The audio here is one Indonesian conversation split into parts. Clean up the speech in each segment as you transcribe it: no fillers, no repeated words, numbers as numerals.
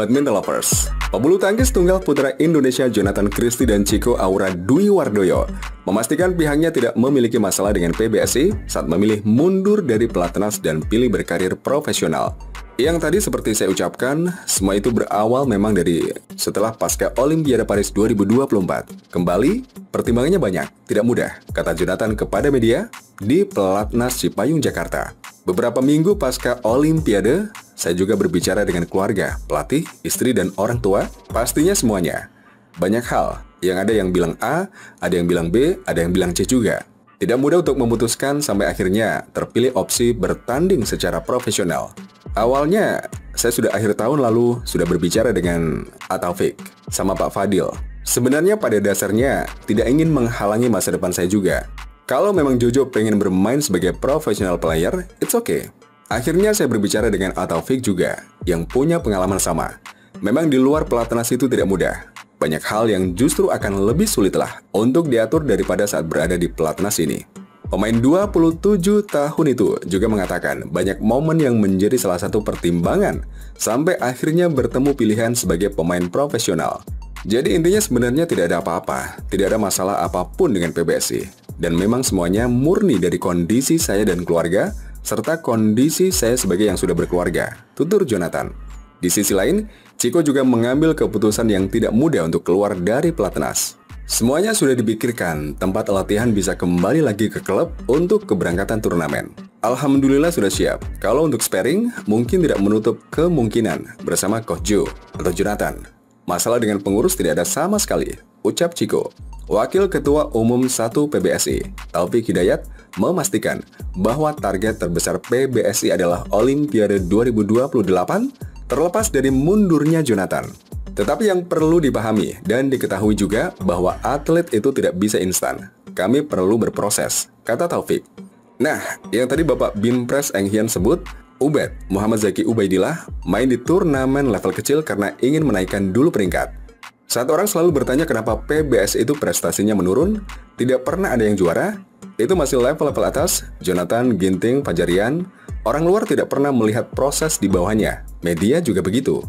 badminton lovers. Pebulu tangkis tunggal putra Indonesia Jonathan Christie dan Chico Aura Dwi Wardoyo memastikan pihaknya tidak memiliki masalah dengan PBSI saat memilih mundur dari pelatnas dan pilih berkarir profesional. Yang tadi seperti saya ucapkan, semua itu berawal memang dari setelah pasca Olimpiade Paris 2024. Kembali, pertimbangannya banyak, tidak mudah, kata Jonathan kepada media di Pelatnas Cipayung, Jakarta. Beberapa minggu pasca Olimpiade, saya juga berbicara dengan keluarga, pelatih, istri, dan orang tua, pastinya semuanya. Banyak hal, yang ada yang bilang A, ada yang bilang B, ada yang bilang C juga. Tidak mudah untuk memutuskan sampai akhirnya terpilih opsi bertanding secara profesional. Awalnya, saya sudah akhir tahun lalu sudah berbicara dengan Taufik sama Pak Fadil. Sebenarnya pada dasarnya tidak ingin menghalangi masa depan saya juga. Kalau memang Jojo pengen bermain sebagai professional player, it's okay. Akhirnya saya berbicara dengan Taufik juga, yang punya pengalaman sama. Memang di luar pelatnas itu tidak mudah. Banyak hal yang justru akan lebih sulit lah untuk diatur daripada saat berada di pelatnas ini. Pemain 27 tahun itu juga mengatakan banyak momen yang menjadi salah satu pertimbangan sampai akhirnya bertemu pilihan sebagai pemain profesional. Jadi intinya sebenarnya tidak ada apa-apa, tidak ada masalah apapun dengan PBSI. Dan memang semuanya murni dari kondisi saya dan keluarga, serta kondisi saya sebagai yang sudah berkeluarga, tutur Jonathan. Di sisi lain, Chico juga mengambil keputusan yang tidak mudah untuk keluar dari pelatnas. Semuanya sudah dipikirkan, tempat latihan bisa kembali lagi ke klub untuk keberangkatan turnamen. Alhamdulillah sudah siap. Kalau untuk sparring, mungkin tidak menutup kemungkinan bersama Coach Joe atau Jonathan. Masalah dengan pengurus tidak ada sama sekali, ucap Chico. Wakil Ketua Umum 1 PBSI, Taufik Hidayat, memastikan bahwa target terbesar PBSI adalah Olimpiade 2028 terlepas dari mundurnya Jonathan. Tetapi yang perlu dipahami dan diketahui juga bahwa atlet itu tidak bisa instan. Kami perlu berproses, kata Taufik. Nah, yang tadi Bapak Binpres Eng Hian sebut, Ubed, Muhammad Zaki Ubaidillah, main di turnamen level kecil karena ingin menaikkan dulu peringkat. Saat orang selalu bertanya kenapa PBS itu prestasinya menurun, tidak pernah ada yang juara, itu masih level-level atas, Jonathan, Ginting, Fajarian, orang luar tidak pernah melihat proses di bawahnya. Media juga begitu.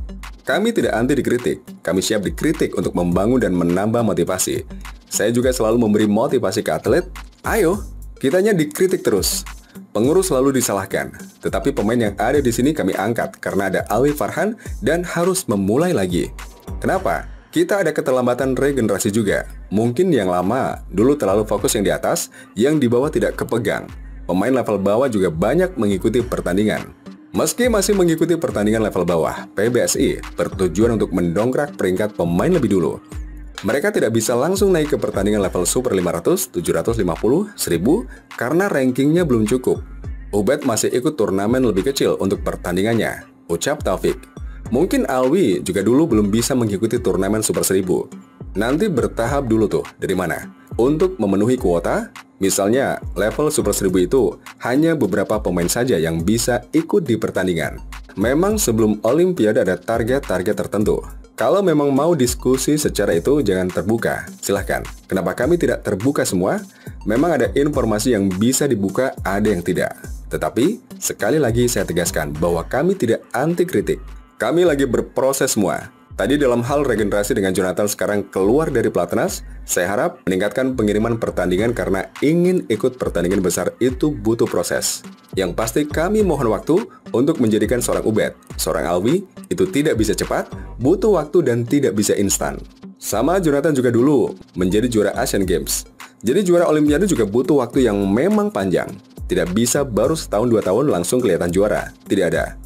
Kami tidak anti dikritik, kami siap dikritik untuk membangun dan menambah motivasi. Saya juga selalu memberi motivasi ke atlet, ayo, kitanya dikritik terus. Pengurus selalu disalahkan, tetapi pemain yang ada di sini kami angkat karena ada Alwi Farhan dan harus memulai lagi. Kenapa? Kita ada keterlambatan regenerasi juga. Mungkin yang lama dulu terlalu fokus yang di atas, yang di bawah tidak kepegang. Pemain level bawah juga banyak mengikuti pertandingan. Meski masih mengikuti pertandingan level bawah, PBSI bertujuan untuk mendongkrak peringkat pemain lebih dulu. Mereka tidak bisa langsung naik ke pertandingan level Super 500, 750, 1000 karena rankingnya belum cukup. Ubed masih ikut turnamen lebih kecil untuk pertandingannya, ucap Taufik. Mungkin Alwi juga dulu belum bisa mengikuti turnamen Super 1000. Nanti bertahap dulu tuh, dari mana? Untuk memenuhi kuota, misalnya level Super 1000 itu hanya beberapa pemain saja yang bisa ikut di pertandingan. Memang sebelum Olimpiade ada target-target tertentu. Kalau memang mau diskusi secara itu jangan terbuka, silahkan. Kenapa kami tidak terbuka semua? Memang ada informasi yang bisa dibuka, ada yang tidak. Tetapi, sekali lagi saya tegaskan bahwa kami tidak anti kritik. Kami lagi berproses semua. Tadi dalam hal regenerasi dengan Jonathan sekarang keluar dari pelatnas, saya harap meningkatkan pengiriman pertandingan karena ingin ikut pertandingan besar itu butuh proses. Yang pasti kami mohon waktu untuk menjadikan seorang Ubed, seorang Alwi, itu tidak bisa cepat, butuh waktu dan tidak bisa instan. Sama Jonathan juga dulu menjadi juara Asian Games. Jadi juara Olimpiade juga butuh waktu yang memang panjang. Tidak bisa baru setahun 2 tahun langsung kelihatan juara, tidak ada.